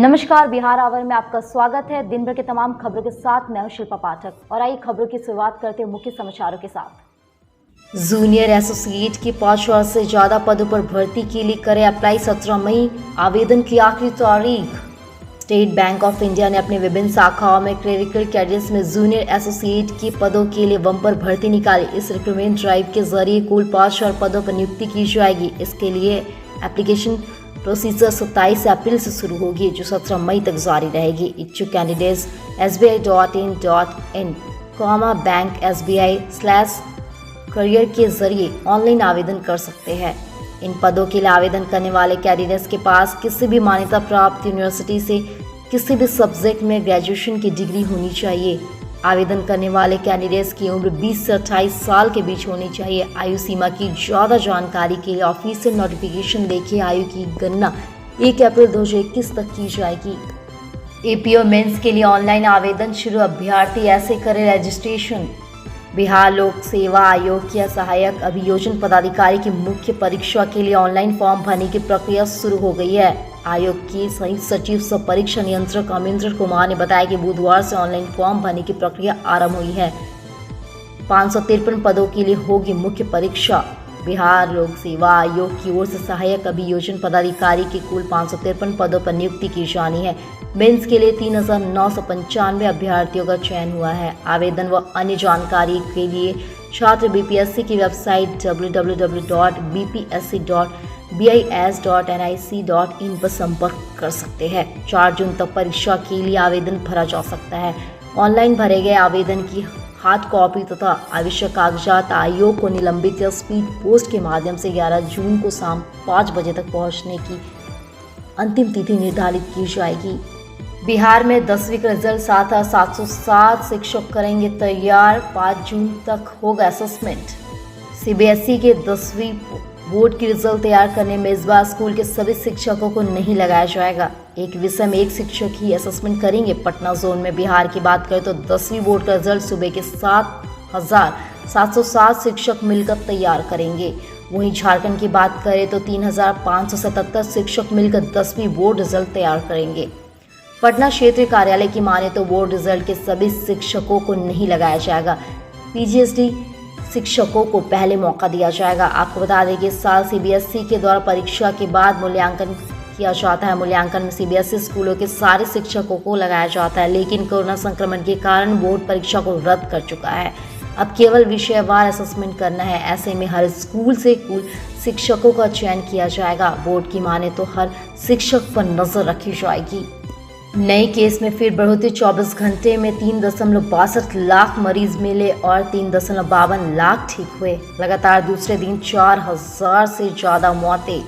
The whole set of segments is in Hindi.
नमस्कार, बिहार आवर में आपका स्वागत है। दिन भर के तमाम खबरों के साथ मैं हूं शिल्पा पाठक और आइए खबरों की शुरुआत करते हैं मुख्य समाचारों के साथ। जूनियर एसोसिएट के 500 से ज्यादा पदों पर भर्ती के लिए करें अप्लाई 17 मई आवेदन की आखिरी तारीख। स्टेट बैंक ऑफ इंडिया ने अपने विभिन्न शाखाओं में क्लेरिकल कैडर्स में जूनियर एसोसिएट के पदों के लिए बम्पर भर्ती निकाली। इस रिक्रूटमेंट ड्राइव के जरिए कुल 500 पदों पर नियुक्ति की जाएगी। इसके लिए एप्लीकेशन प्रोसीजर 27 अप्रैल से शुरू होगी, जो 17 मई तक जारी रहेगी। इच्छुक कैंडिडेट्स sbi.in.in, बैंक SBI/career के जरिए ऑनलाइन आवेदन कर सकते हैं। इन पदों के लिए आवेदन करने वाले कैंडिडेट्स के पास किसी भी मान्यता प्राप्त यूनिवर्सिटी से किसी भी सब्जेक्ट में ग्रेजुएशन की डिग्री होनी चाहिए। आवेदन करने वाले कैंडिडेट्स की उम्र 20 से 28 साल के बीच होनी चाहिए। आयु सीमा की ज़्यादा जानकारी के लिए ऑफिशियल नोटिफिकेशन देखें। आयु की गणना 1 अप्रैल 2021 तक की जाएगी। एपीओ मेंस के लिए ऑनलाइन आवेदन शुरू। अभ्यर्थी ऐसे करें रजिस्ट्रेशन। बिहार लोक सेवा आयोग के सहायक अभियोजन पदाधिकारी की मुख्य परीक्षा के लिए ऑनलाइन फॉर्म भरने की प्रक्रिया शुरू हो गई है। आयोग के संयुक्त सचिव सह परीक्षा नियंत्रक अमरिंदर कुमार ने बताया कि बुधवार से ऑनलाइन फॉर्म भरने की प्रक्रिया आरंभ हुई है। 553 पदों के लिए होगी मुख्य परीक्षा। बिहार लोक सेवा आयोग की ओर से सहायक अभियोजन पदाधिकारी के कुल 553 पदों पर नियुक्ति की जानी है। मेंस के लिए 3,995 अभ्यर्थियों का चयन हुआ है। आवेदन व अन्य जानकारी के लिए छात्र बीपीएससी की वेबसाइट www.bps.bis.nic.in पर संपर्क कर सकते हैं। 4 जून तक परीक्षा के लिए आवेदन भरा जा सकता है। ऑनलाइन भरे गए आवेदन की हार्ड कॉपी तथा आवश्यक कागजात आयोग को निलंबित या स्पीड पोस्ट के माध्यम से 11 जून को शाम 5 बजे तक पहुंचने की अंतिम तिथि निर्धारित की जाएगी। बिहार में 10वीं का रिजल्ट 7,707 शिक्षक करेंगे तैयार। 5 जून तक होगा असेसमेंट। सीबीएसई के 10वीं बोर्ड की रिजल्ट तैयार करने में इस बार स्कूल के सभी शिक्षकों को नहीं लगाया जाएगा। एक विषय में एक शिक्षक ही असेसमेंट करेंगे। पटना जोन में बिहार की बात करें तो 10वीं बोर्ड का रिजल्ट सुबह के 7,707 शिक्षक मिलकर तैयार करेंगे। वहीं झारखंड की बात करें तो 3,577 शिक्षक मिलकर 10वीं बोर्ड रिजल्ट तैयार करेंगे। पटना क्षेत्रीय कार्यालय की माने तो बोर्ड रिजल्ट के सभी शिक्षकों को नहीं लगाया जाएगा। पीजीएसडी शिक्षकों को पहले मौका दिया जाएगा। आपको बता दें कि इस साल सीबीएसई के द्वारा परीक्षा के बाद मूल्यांकन किया जाता है। मूल्यांकन में सीबीएसई स्कूलों के सारे शिक्षकों को लगाया जाता है, लेकिन कोरोना संक्रमण के कारण बोर्ड परीक्षा को रद्द कर चुका है। अब केवल विषयवार असेसमेंट करना है। ऐसे में हर स्कूल से कुल शिक्षकों का चयन किया जाएगा। बोर्ड की माने तो हर शिक्षक पर नजर रखी जाएगी। नए केस में फिर बढ़ोतरी। 24 घंटे में 3.62 लाख मरीज मिले और 3.52 लाख ठीक हुए। लगातार दूसरे दिन 4,000 से ज्यादा मौतें।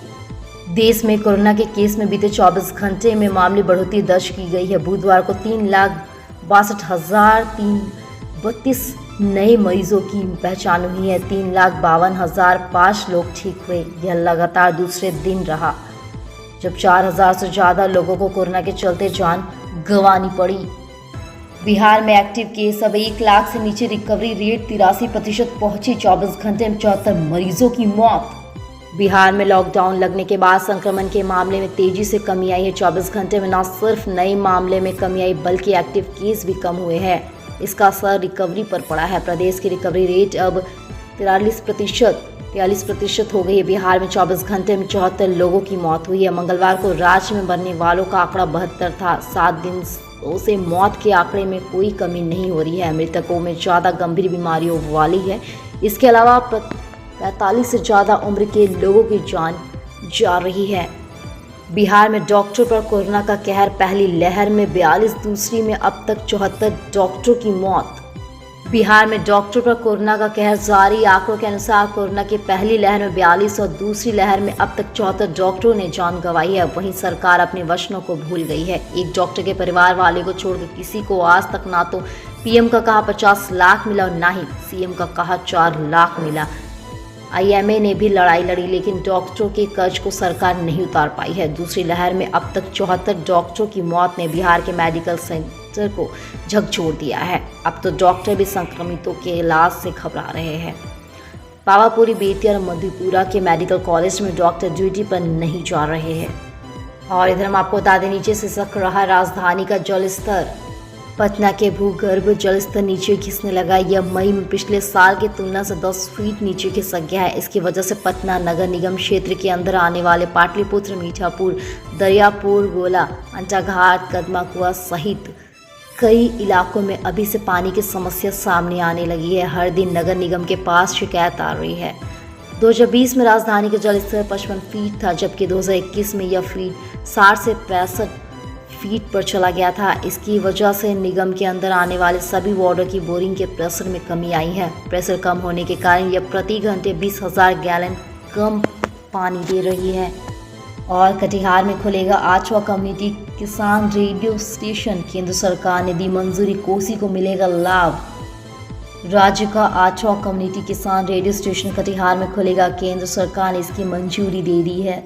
देश में कोरोना के केस में बीते 24 घंटे में मामूली बढ़ोतरी दर्ज की गई है। बुधवार को 3,62,332 नए मरीजों की पहचान हुई है। 3,52,005 लोग ठीक हुए। यह लगातार दूसरे दिन रहा जब 4,000 से ज्यादा लोगों को कोरोना के चलते जान गंवानी पड़ी। बिहार में एक्टिव केस अब 1 लाख से नीचे। रिकवरी रेट 83% पहुंची। 24 घंटे में 74 मरीजों की मौत। बिहार में लॉकडाउन लगने के बाद संक्रमण के मामले में तेजी से कमी आई है। 24 घंटे में न सिर्फ नए मामले में कमी आई बल्कि एक्टिव केस भी कम हुए हैं। इसका असर रिकवरी पर पड़ा है। प्रदेश की रिकवरी रेट अब 43% हो गई है। बिहार में 24 घंटे में 74 लोगों की मौत हुई है। मंगलवार को राज्य में मरने वालों का आंकड़ा 72 था। 7 दिन से मौत के आंकड़े में कोई कमी नहीं हो रही है। मृतकों में ज़्यादा गंभीर बीमारियों वाली है। इसके अलावा 45 से ज़्यादा उम्र के लोगों की जान जा रही है। बिहार में डॉक्टर पर कोरोना का कहर। पहली लहर में 42, दूसरी में अब तक 74 डॉक्टरों की मौत। बिहार में डॉक्टर पर कोरोना का कहर जारी। आंकड़ों के अनुसार कोरोना की पहली लहर में 42 और दूसरी लहर में अब तक 74 डॉक्टरों ने जान गंवाई है। वहीं सरकार अपने वचनों को भूल गई है। एक डॉक्टर के परिवार वाले को छोड़कर किसी को आज तक ना तो पीएम का कहा 50 लाख मिला और ना ही सीएम का कहा 4 लाख मिला। आईएमए ने भी लड़ाई लड़ी, लेकिन डॉक्टरों के कर्ज को सरकार नहीं उतार पाई है। दूसरी लहर में अब तक 74 डॉक्टरों की मौत ने बिहार के मेडिकल सेक्टर को झकझोर दिया है। अब तो डॉक्टर भी संक्रमितों के इलाज से घबरा रहे हैं। पावापुरी, बेतिया और मधेपुरा के मेडिकल कॉलेज में डॉक्टर ड्यूटी पर नहीं जा रहे हैं। और इधर हम आपको बता दें, नीचे से सिसक रहा राजधानी का जलस्तर। पटना के भूगर्भ जलस्तर नीचे खिसकने लगा। यह मई में पिछले साल की तुलना से 10 फीट नीचे खिसक गया है। इसकी वजह से पटना नगर निगम क्षेत्र के अंदर आने वाले पाटलिपुत्र, मीठापुर, दरियापुर, गोला, अंटाघाट, कदमा कुआं सहित कई इलाकों में अभी से पानी की समस्या सामने आने लगी है। हर दिन नगर निगम के पास शिकायत आ रही है। 2020 में राजधानी का जलस्तर 55 फीट था, जबकि 2021 में यह फीट 60 से 65 फीट पर चला गया था। इसकी वजह से निगम के अंदर आने वाले सभी वार्डों की बोरिंग के प्रेशर में कमी आई है। प्रेशर कम होने के कारण यह प्रति घंटे 20,000 गैलन कम पानी दे रही है। और कटिहार में खुलेगा 8वां कम्युनिटी किसान रेडियो स्टेशन। केंद्र सरकार ने दी मंजूरी, कोसी को मिलेगा लाभ। राज्य का 8वां कम्युनिटी किसान रेडियो स्टेशन कटिहार में खुलेगा। केंद्र सरकार ने इसकी मंजूरी दे दी है।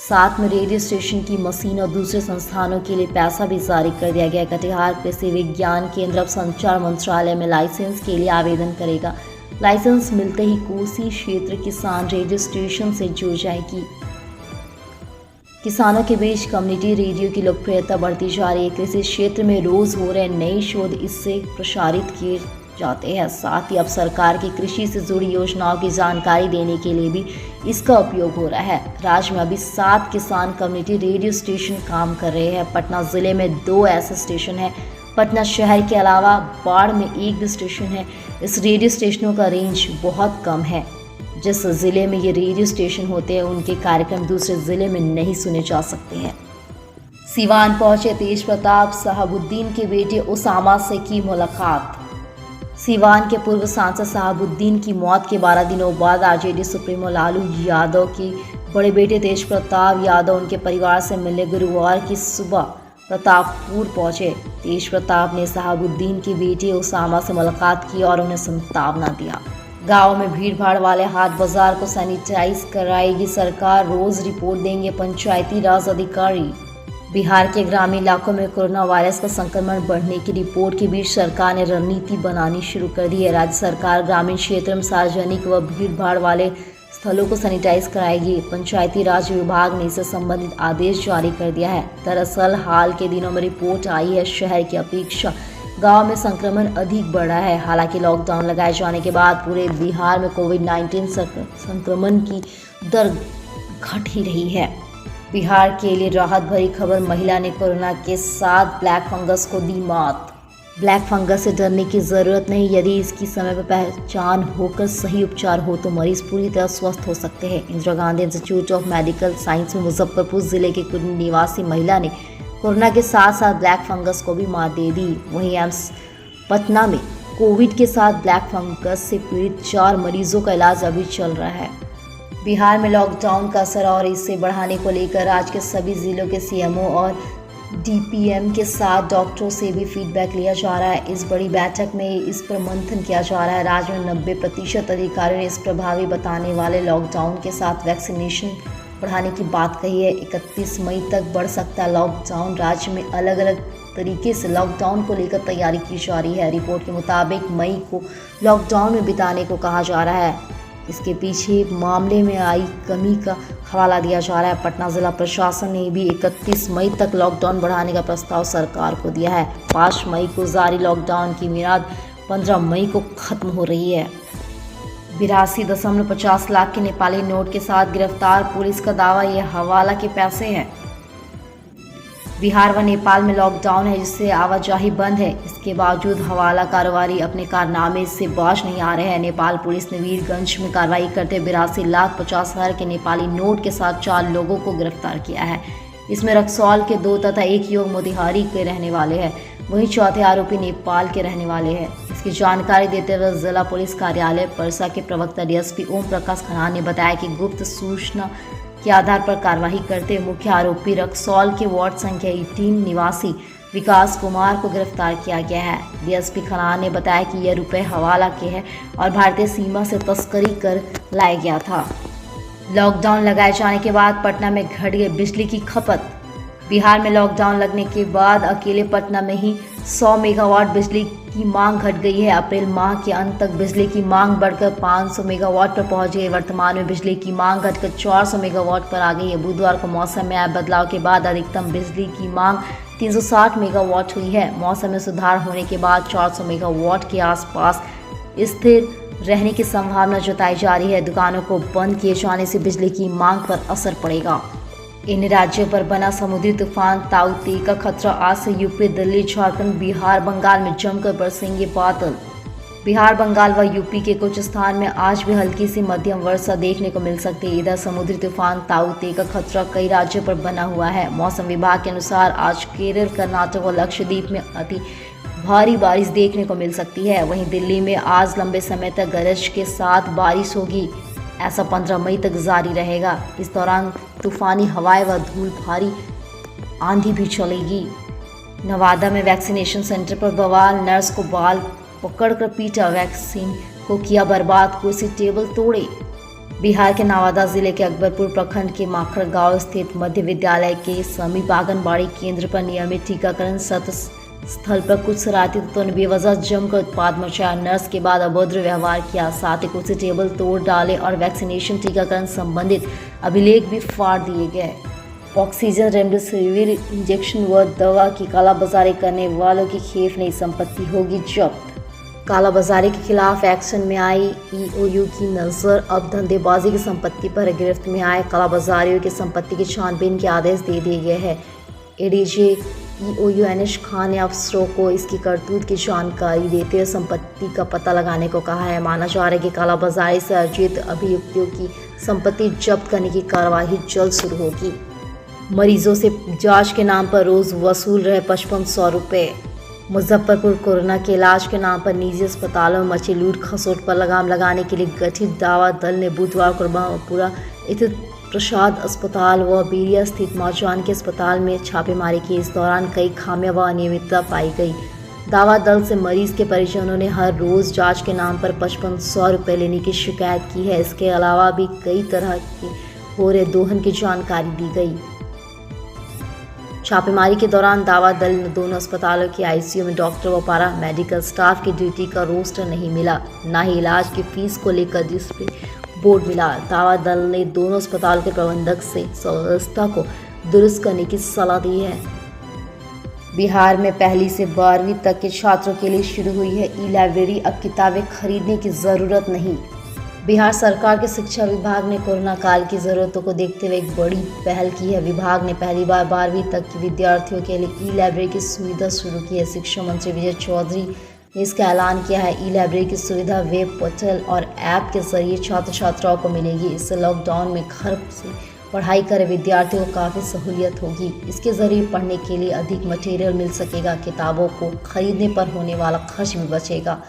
साथ में रेडियो स्टेशन की मशीन और दूसरे संस्थानों के लिए पैसा भी जारी कर दिया गया है। कटिहार कृषि विज्ञान केंद्र अब संचार मंत्रालय में लाइसेंस के लिए आवेदन करेगा। लाइसेंस मिलते ही कोसी क्षेत्र किसान रेडियो स्टेशन से जुड़ जाएगी। किसानों के बीच कम्युनिटी रेडियो की लोकप्रियता बढ़ती जा रही है। कृषि क्षेत्र में रोज हो रहे नए शोध इससे प्रसारित किए जाते हैं। साथ ही अब सरकार की कृषि से जुड़ी योजनाओं की जानकारी देने के लिए भी इसका उपयोग हो रहा है। राज्य में अभी 7 किसान कम्युनिटी रेडियो स्टेशन काम कर रहे हैं। पटना जिले में 2 ऐसे स्टेशन हैं। पटना शहर के अलावा बाढ़ में एक भी स्टेशन है। इस रेडियो स्टेशनों का रेंज बहुत कम है। जिस जिले में ये रेडियो स्टेशन होते हैं उनके कार्यक्रम दूसरे जिले में नहीं सुने जा सकते हैं। सिवान पहुंचे तेज प्रताप, शहाबुद्दीन के बेटे उसामा से की मुलाकात। सिवान के पूर्व सांसद शहाबुद्दीन की मौत के 12 दिनों बाद आरजेडी सुप्रीमो लालू यादव के बड़े बेटे तेज प्रताप यादव उनके परिवार से मिलने गुरुवार की सुबह प्रतापपुर पहुंचे। तेज प्रताप ने शहाबुद्दीन के बेटे उसामा से मुलाकात की और उन्हें सांत्वना दिया। गांव में भीड़ भाड़ वाले हाट बाजार को सैनिटाइज कराएगी सरकार, रोज रिपोर्ट देंगे पंचायती राज अधिकारी। बिहार के ग्रामीण इलाकों में कोरोना वायरस का संक्रमण बढ़ने की रिपोर्ट के बीच सरकार ने रणनीति बनानी शुरू कर दी है। राज्य सरकार ग्रामीण क्षेत्र में सार्वजनिक व भीड़ भाड़ वाले स्थलों को सैनिटाइज कराएगी। पंचायती राज विभाग ने इससे संबंधित आदेश जारी कर दिया है। दरअसल हाल के दिनों में रिपोर्ट आई है शहर की अपेक्षा गांव में संक्रमण अधिक बढ़ा है। हालांकि लॉकडाउन लगाए जाने के बाद पूरे बिहार में कोविड-19 संक्रमण की दर घट ही रही है। बिहार के लिए राहत भरी खबर, महिला ने कोरोना के साथ ब्लैक फंगस को दी मात। ब्लैक फंगस से डरने की जरूरत नहीं। यदि इसकी समय पर पहचान होकर सही उपचार हो तो मरीज पूरी तरह स्वस्थ हो सकते हैं। Indira Gandhi institute of medical science में मुजफ्फरपुर जिले की कुंड निवासी महिला ने कोरोना के साथ साथ ब्लैक फंगस को भी मात दे दी। वहीं एम्स पटना में कोविड के साथ ब्लैक फंगस से पीड़ित 4 मरीजों का इलाज अभी चल रहा है। बिहार में लॉकडाउन का असर और इसे बढ़ाने को लेकर राज्य के सभी जिलों के सीएमओ और डीपीएम के साथ डॉक्टरों से भी फीडबैक लिया जा रहा है। इस बड़ी बैठक में इस पर मंथन किया जा रहा है। राज्य में 90% अधिकारियों ने इस प्रभावी बताने वाले लॉकडाउन के साथ वैक्सीनेशन बढ़ाने की बात कही है। 31 मई तक बढ़ सकता है लॉकडाउन। राज्य में अलग अलग तरीके से लॉकडाउन को लेकर तैयारी की जा रही है। रिपोर्ट के मुताबिक मई को लॉकडाउन में बिताने को कहा जा रहा है। इसके पीछे मामले में आई कमी का हवाला दिया जा रहा है। पटना जिला प्रशासन ने भी 31 मई तक लॉकडाउन बढ़ाने का प्रस्ताव सरकार को दिया है। 5 मई को जारी लॉकडाउन की मियाद 15 मई को खत्म हो रही है। 82.50 लाख के नेपाली नोट के साथ गिरफ्तार, पुलिस का दावा यह हवाला के पैसे हैं। बिहार व नेपाल में लॉकडाउन है जिससे आवाजाही बंद है। इसके बावजूद हवाला कारोबारी अपने कारनामे से बाज नहीं आ रहे हैं। नेपाल पुलिस ने वीरगंज में कार्रवाई करते 82,50,000 के नेपाली नोट के साथ 4 लोगों को गिरफ्तार किया है। इसमें रक्सौल के 2 तथा 1 युवक मोतिहारी के रहने वाले हैं। वहीं चौथे आरोपी नेपाल के रहने वाले हैं। इसकी जानकारी देते हुए जिला पुलिस कार्यालय परसा के प्रवक्ता डीएसपी ओम प्रकाश खन्ना ने बताया कि गुप्त सूचना के आधार पर कार्रवाई करते मुख्य आरोपी रक्सौल के वार्ड संख्या 18 निवासी विकास कुमार को गिरफ्तार किया गया है। डीएसपी खन्ना ने बताया कि यह रुपए हवाला के हैं और भारतीय सीमा से तस्करी कर लाया गया था। लॉकडाउन लगाए जाने के बाद पटना में घट गई बिजली की खपत। बिहार में लॉकडाउन लगने के बाद अकेले पटना में ही 100 मेगावाट बिजली की मांग घट गई है। अप्रैल माह के अंत तक बिजली की मांग बढ़कर 500 मेगावाट पर पहुंच गई। वर्तमान में बिजली की मांग घटकर 400 मेगावाट पर आ गई है। बुधवार को मौसम में आए बदलाव के बाद अधिकतम बिजली की मांग 360 मेगावाट हुई है। मौसम में सुधार होने के बाद 400 मेगावाट के आसपास स्थिर रहने की संभावना जताई जा रही है। दुकानों को बंद किए जाने से बिजली की मांग पर असर पड़ेगा। इन राज्यों पर बना समुद्री तूफान ताऊ ते का खतरा। आज से यूपी, दिल्ली, झारखंड, बिहार, बंगाल में जमकर बरसेंगे बादल। बिहार, बंगाल व यूपी के कुछ स्थान में आज भी हल्की से मध्यम वर्षा देखने को मिल सकती है। इधर समुद्री तूफान ताऊ ते का खतरा कई राज्यों पर बना हुआ है। मौसम विभाग के अनुसार आज केरल, कर्नाटक और लक्षद्वीप में अति भारी बारिश देखने को मिल सकती है। वहीं दिल्ली में आज लंबे समय तक गरज के साथ बारिश होगी। ऐसा 15 मई तक जारी रहेगा। इस दौरान तूफानी हवाएं व धूल भरी आंधी भी चलेगी। नवादा में वैक्सीनेशन सेंटर पर बवाल, नर्स को बाल पकड़कर पीटा, वैक्सीन को किया बर्बाद, कुर्सी टेबल तोड़े। बिहार के नवादा जिले के अकबरपुर प्रखंड के माखड़ गांव स्थित मध्य विद्यालय के समीप आंगनबाड़ी केंद्र पर नियमित टीकाकरण सत्र स्थल पर कुछ शरारती तत्वों ने बेवजह जमकर उत्पाद मचाया। नर्स के बाद अभद्र व्यवहार किया, साथ ही कुर्सी टेबल तोड़ डाले और वैक्सीनेशन टीकाकरण संबंधित अभिलेख भी फाड़ दिए गए। ऑक्सीजन, रेमडेसिविर इंजेक्शन व दवा की कालाबाजारी करने वालों के खिलाफ नई संपत्ति होगी जब्त। कालाबाजारी के खिलाफ एक्शन में आई ईओयू की नजर। अब धंधेबाजी की संपत्ति पर गिरफ्त में आए कालाबाजारियों की संपत्ति की छानबीन के आदेश दे दिए गए हैं। एडीजी ईओयू एनएस खान ने अफसरों को इसकी करतूत की जानकारी देते हुए संपत्ति का पता लगाने को कहा है। माना जा रहा है कि कालाबाजारी से अर्जित अभियुक्तों की संपत्ति जब्त करने की कार्रवाई जल्द शुरू होगी। मरीजों से जांच के नाम पर रोज वसूल रहे 5500 रुपये। मुजफ्फरपुर कोरोना के इलाज के नाम पर निजी अस्पतालों में मची लूट खसोट पर लगाम लगाने के लिए गठित दावा दल ने बुधवार को ब्रह्मपुरा स्थित प्रसाद अस्पताल व बेरिया स्थित मां जानकी अस्पताल में छापेमारी की। इस दौरान कई खामियां व अनियमितता पाई गई। दावा दल से मरीज के परिजनों ने हर रोज जांच के नाम पर 5500 रुपये लेने की शिकायत की है। इसके अलावा भी कई तरह के हो रहे दोहन की जानकारी दी गई। छापेमारी के दौरान दावा दल ने दोनों अस्पतालों की आईसीयू में डॉक्टर व पारा मेडिकल स्टाफ की ड्यूटी का रोस्टर नहीं मिला, न ही इलाज की फीस को लेकर डिस्प्ले बोर्ड मिला। दावा दल ने दोनों अस्पताल के प्रबंधक से व्यवस्था को दुरुस्त करने की सलाह दी है। बिहार में पहली से 12वीं तक के छात्रों के लिए शुरू हुई है ई लाइब्रेरी। अब किताबें खरीदने की जरूरत नहीं। बिहार सरकार के शिक्षा विभाग ने कोरोना काल की जरूरतों को देखते हुए एक बड़ी पहल की है। विभाग ने पहली बार 12वीं तक के विद्यार्थियों के लिए ई लाइब्रेरी की सुविधा शुरू की है। शिक्षा मंत्री विजय चौधरी ने इसका ऐलान किया है। ई लाइब्रेरी की सुविधा वेब पोर्टल और ऐप के जरिए छात्र छात्राओं को मिलेगी। इससे लॉकडाउन में घर से पढ़ाई कर विद्यार्थियों को काफ़ी सहूलियत होगी। इसके जरिए पढ़ने के लिए अधिक मटेरियल मिल सकेगा। किताबों को खरीदने पर होने वाला खर्च भी बचेगा।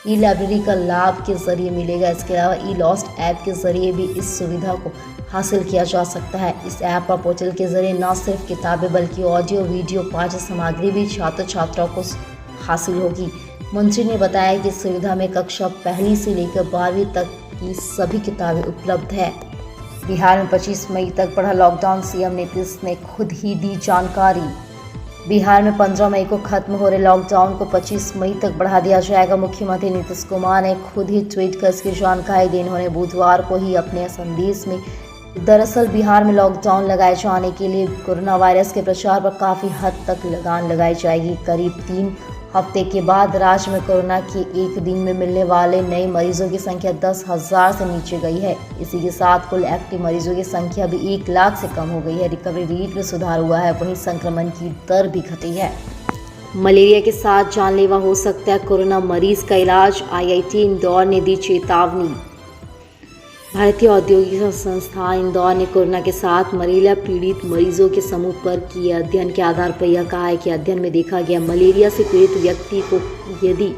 ई लाइब्रेरी का लाभ के जरिए मिलेगा। इसके अलावा ई लॉस्ट ऐप के जरिए भी इस सुविधा को हासिल किया जा सकता है। इस ऐप और पोर्टल के जरिए न सिर्फ किताबें बल्कि ऑडियो, वीडियो, पाठ्य सामग्री भी छात्र छात्राओं को हासिल होगी। मंत्री ने बताया कि इस सुविधा में कक्षा पहली से लेकर 12वीं तक की सभी किताबें उपलब्ध है। बिहार में 25 मई तक बढ़ा लॉकडाउन, सीएम नीतीश ने खुद ही दी जानकारी। बिहार में 15 मई को खत्म हो रहे लॉकडाउन को 25 मई तक बढ़ा दिया जाएगा। मुख्यमंत्री नीतीश कुमार ने खुद ही ट्वीट कर इसकी जानकारी दी। उन्होंने बुधवार को ही अपने संदेश में दरअसल बिहार में लॉकडाउन लगाए जाने के लिए कोरोना वायरस के प्रसार पर काफ़ी हद तक लगाम लगाई जाएगी। करीब 3 हफ्ते के बाद राज्य में कोरोना के एक दिन में मिलने वाले नए मरीजों की संख्या 10,000 से नीचे गई है। इसी के साथ कुल एक्टिव मरीजों की संख्या भी 1 लाख से कम हो गई है। रिकवरी रेट में सुधार हुआ है, वहीं संक्रमण की दर भी घटी है। मलेरिया के साथ जानलेवा हो सकता है कोरोना मरीज का इलाज, आईआईटी इंदौर ने दी चेतावनी। भारतीय औद्योगिक संस्थान इंदौर ने कोरोना के साथ मलेरिया पीड़ित मरीजों के समूह पर किए अध्ययन के आधार पर यह कहा है कि अध्ययन में देखा गया मलेरिया से पीड़ित व्यक्ति को यदि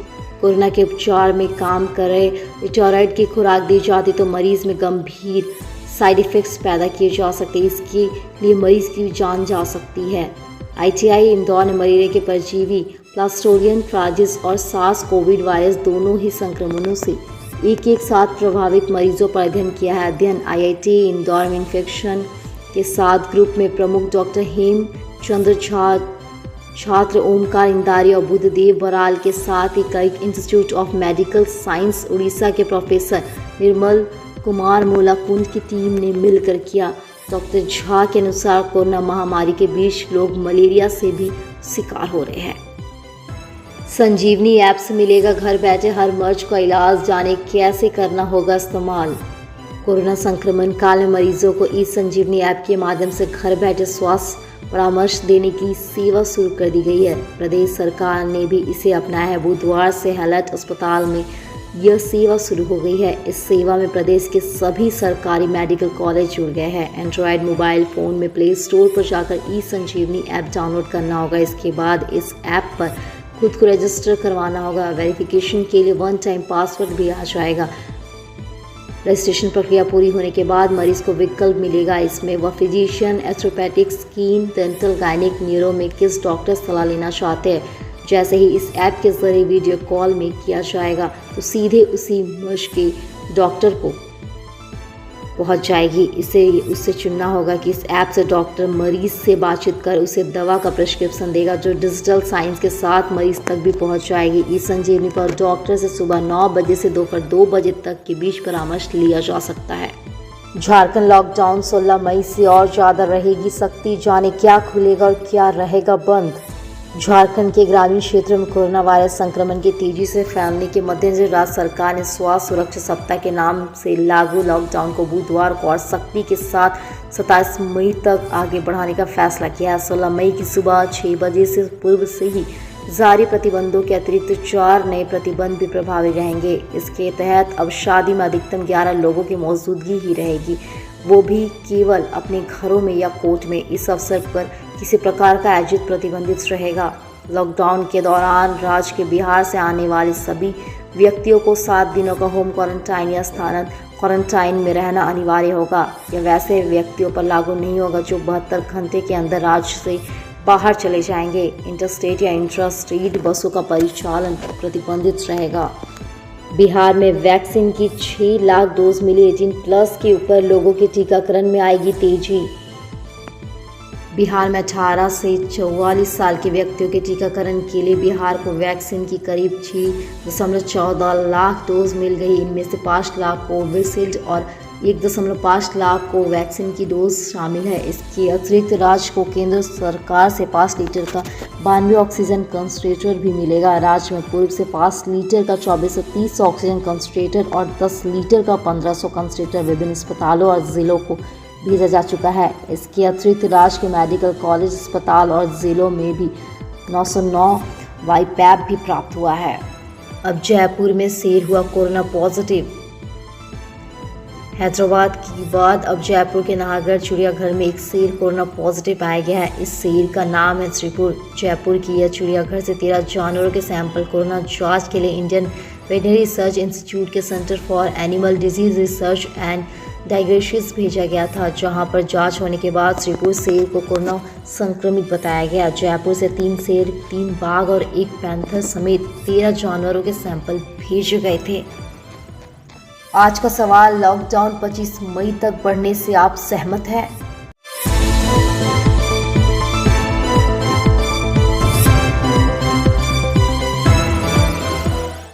कोरोना के उपचार में काम कर रहे स्टेरॉयड की खुराक दी जाती तो मरीज में गंभीर साइड इफेक्ट्स पैदा किए जा सकते। इसके लिए मरीज की जान जा सकती है। आईटीआई इंदौर ने मलेरिया के परजीवी प्लास्मोडियम फ्राजिस और सार्स कोविड वायरस दोनों ही संक्रमणों से एक साथ प्रभावित मरीजों पर अध्ययन किया है। अध्ययन आईआईटी इंदौर में इन्फेक्शन के साथ ग्रुप में प्रमुख डॉक्टर हेम चंद्र झा, छात्र ओमकार इंदारी और बुद्धदेव बराल के साथ ही कई institute of medical science Orissa के प्रोफेसर निर्मल कुमार मोलाकुंड की टीम ने मिलकर किया। डॉक्टर झा के अनुसार कोरोना महामारी के बीच लोग मलेरिया से भी शिकार हो रहे हैं। संजीवनी ऐप से मिलेगा घर बैठे हर मर्ज का इलाज, जाने कैसे करना होगा इस्तेमाल। कोरोना संक्रमण काल में मरीजों को ई संजीवनी ऐप के माध्यम से घर बैठे स्वास्थ्य परामर्श देने की सेवा शुरू कर दी गई है। प्रदेश सरकार ने भी इसे अपनाया है। बुधवार से हेलट अस्पताल में यह सेवा शुरू हो गई है। इस सेवा में प्रदेश के सभी सरकारी मेडिकल कॉलेज जुड़ गए हैं। एंड्रॉयड मोबाइल फ़ोन में प्ले स्टोर पर जाकर ई संजीवनी ऐप डाउनलोड करना होगा। इसके बाद इस ऐप पर खुद को रजिस्टर करवाना होगा। वेरिफिकेशन के लिए वन टाइम पासवर्ड भी आ जाएगा। रजिस्ट्रेशन प्रक्रिया पूरी होने के बाद मरीज को विकल्प मिलेगा। इसमें वह फिजिशियन, एस्थ्रोपैथिक, स्किन, डेंटल, गायनिक, न्यूरो में किस डॉक्टर सलाह लेना चाहते हैं। जैसे ही इस ऐप के जरिए वीडियो कॉल में किया जाएगा तो सीधे उसी मर्ज के डॉक्टर को पहुंच जाएगी। इसे उससे चुनना होगा कि इस ऐप से डॉक्टर मरीज से बातचीत कर उसे दवा का प्रिस्क्रिप्शन देगा, जो डिजिटल साइंस के साथ मरीज तक भी पहुंच जाएगी। ई संजीवनी पर डॉक्टर से सुबह 9 बजे से दोपहर 2 बजे तक के बीच परामर्श लिया जा सकता है। झारखंड लॉकडाउन 16 मई से और ज़्यादा रहेगी सख्ती, जाने क्या खुलेगा और क्या रहेगा बंद। झारखंड के ग्रामीण क्षेत्रों में कोरोना वायरस संक्रमण के तेजी से फैलने के मद्देनजर राज्य सरकार ने स्वास्थ्य सुरक्षा सप्ताह के नाम से लागू लॉकडाउन को बुधवार को और सख्ती के साथ 27 मई तक आगे बढ़ाने का फैसला किया है। 16 मई की सुबह 6 बजे से पूर्व से ही जारी प्रतिबंधों के अतिरिक्त 4 नए प्रतिबंध भी प्रभावी रहेंगे। इसके तहत अब शादी में अधिकतम 11 लोगों की मौजूदगी ही रहेगी, वो भी केवल अपने घरों में या कोर्ट में। इस अवसर पर किसी प्रकार का आयोजित प्रतिबंधित रहेगा। लॉकडाउन के दौरान राज्य के बिहार से आने वाले सभी व्यक्तियों को 7 दिनों का होम क्वारंटाइन या स्थानांतरित क्वारंटाइन में रहना अनिवार्य होगा। यह वैसे व्यक्तियों पर लागू नहीं होगा जो 72 घंटे के अंदर राज्य से बाहर चले जाएंगे। इंटरस्टेट या इंट्रास्टेट बसों का परिचालन प्रतिबंधित रहेगा। बिहार में वैक्सीन की 6 लाख डोज मिली। 18+ के ऊपर लोगों के टीकाकरण में आएगी तेजी। बिहार में 18 से 44 साल के व्यक्तियों के टीकाकरण के लिए बिहार को वैक्सीन की करीब 6.14 लाख डोज मिल गई। इनमें से 5 लाख कोविशील्ड और 1.5 लाख को वैक्सीन की डोज शामिल है। इसके अतिरिक्त राज्य को केंद्र सरकार से 5 लीटर का 92 ऑक्सीजन कंसंट्रेटर भी मिलेगा। राज्य में पूर्व से 5 लीटर का 2430 ऑक्सीजन कंसंट्रेटर और 10 लीटर का 1500 कंसंट्रेटर विभिन्न अस्पतालों और जिलों को भेजा जा चुका है। इसके अतिरिक्त राज्य के मेडिकल कॉलेज, अस्पताल और जिलों में भी 909 वाईपैप भी प्राप्त हुआ है। अब जयपुर में शेर हुआ कोरोना पॉजिटिव। हैदराबाद के बाद अब जयपुर के नाहरगढ़ चिड़ियाघर में एक शेर कोरोना पॉजिटिव पाया गया है। इस शेर का नाम है त्रिपुर। जयपुर की यह चिड़ियाघर से 13 जानवरों के सैंपल कोरोना जांच के लिए इंडियन वेटनरी रिसर्च इंस्टीट्यूट के centre for animal disease research and diagnosis भेजा गया था, जहां पर जांच होने के बाद त्रिपुर शेर को कोरोना संक्रमित बताया गया। जयपुर से 3 शेर, 3 बाघ और 1 पैंथर समेत 13 जानवरों के सैंपल भेजे गए थे। आज का सवाल, लॉकडाउन 25 मई तक बढ़ने से आप सहमत हैं?